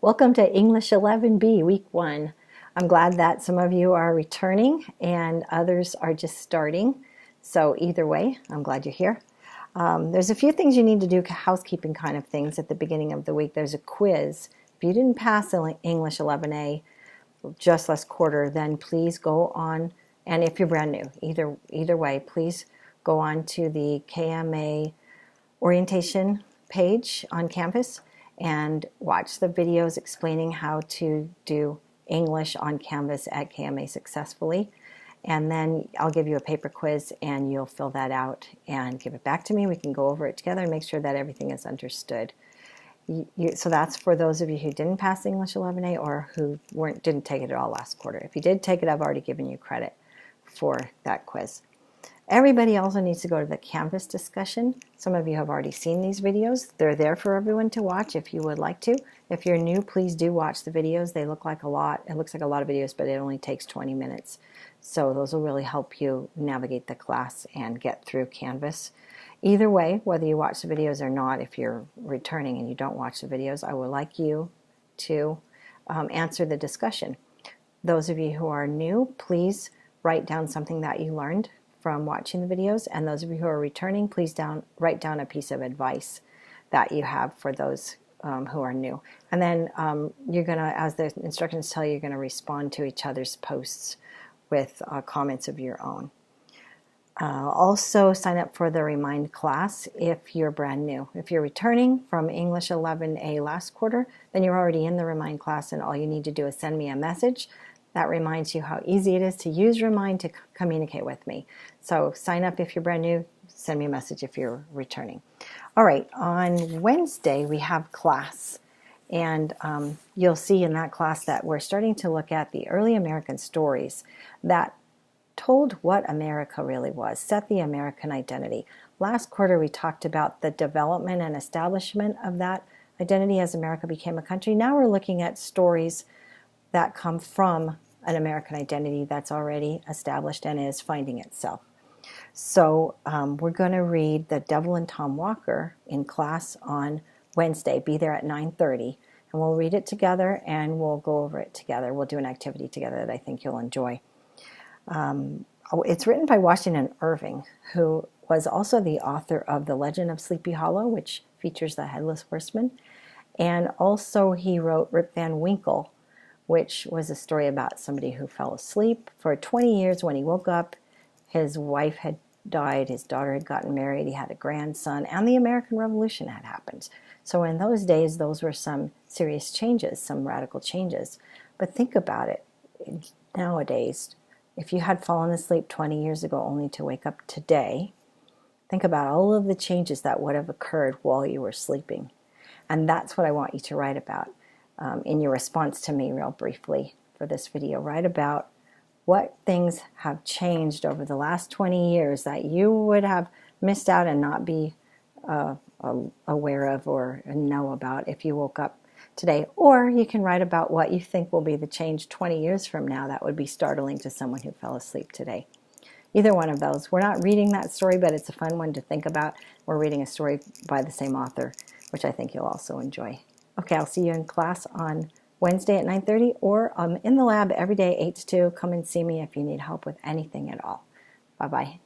Welcome to English 11B, Week 1. I'm glad that some of you are returning and others are just starting. So either way, I'm glad you're here. There's a few things you need to do, housekeeping kind of things at the beginning of the week. There's a quiz. If you didn't pass English 11A just last quarter, then please go on, and if you're brand new, either way, please go on to the KMA orientation page on Canvas and watch the videos explaining how to do English on Canvas at KMA successfully. And then I'll give you a paper quiz and you'll fill that out and give it back to me. We can go over it together and make sure that everything is understood. So that's for those of you who didn't pass English 11A or who didn't take it at all last quarter. If you did take it, I've already given you credit for that quiz. Everybody also needs to go to the Canvas discussion. Some of you have already seen these videos. They're there for everyone to watch if you would like to. If you're new, please do watch the videos. They look like a lot. It looks like a lot of videos, but it only takes 20 minutes. So those will really help you navigate the class and get through Canvas. Either way, whether you watch the videos or not, if you're returning and you don't watch the videos, I would like you to answer the discussion. Those of you who are new, please write down something that you learned from watching the videos, and those of you who are returning, please write down a piece of advice that you have for those who are new. And then you're going to, as the instructions tell you, you're going to respond to each other's posts with comments of your own. Also sign up for the Remind class if you're brand new. If you're returning from English 11A last quarter, then you're already in the Remind class, and all you need to do is send me a message that reminds you how easy it is to use Remind to communicate with me. So sign up if you're brand new, send me a message if you're returning. All right, on Wednesday we have class, and you'll see in that class that we're starting to look at the early American stories that told what America really was, set the American identity. Last quarter we talked about the development and establishment of that identity as America became a country. Now we're looking at stories that come from an American identity that's already established and is finding itself. So we're going to read The Devil and Tom Walker in class on Wednesday. Be there at 9:30, and we'll read it together and we'll go over it together. We'll do an activity together that I think you'll enjoy. It's written by Washington Irving, who was also the author of The Legend of Sleepy Hollow, which features the Headless Horseman, and also he wrote Rip Van Winkle, which was a story about somebody who fell asleep for 20 years. When he woke up, his wife had died, his daughter had gotten married, he had a grandson, and the American Revolution had happened. So in those days, those were some serious changes, some radical changes. But think about it. Nowadays, if you had fallen asleep 20 years ago only to wake up today, think about all of the changes that would have occurred while you were sleeping. And that's what I want you to write about. In your response to me real briefly for this video. Write about what things have changed over the last 20 years that you would have missed out and not be aware of or know about if you woke up today. Or you can write about what you think will be the change 20 years from now that would be startling to someone who fell asleep today. Either one of those. We're not reading that story, but it's a fun one to think about. We're reading a story by the same author, which I think you'll also enjoy. Okay, I'll see you in class on Wednesday at 9:30, or in the lab every day 8 to 2. Come and see me if you need help with anything at all. Bye-bye.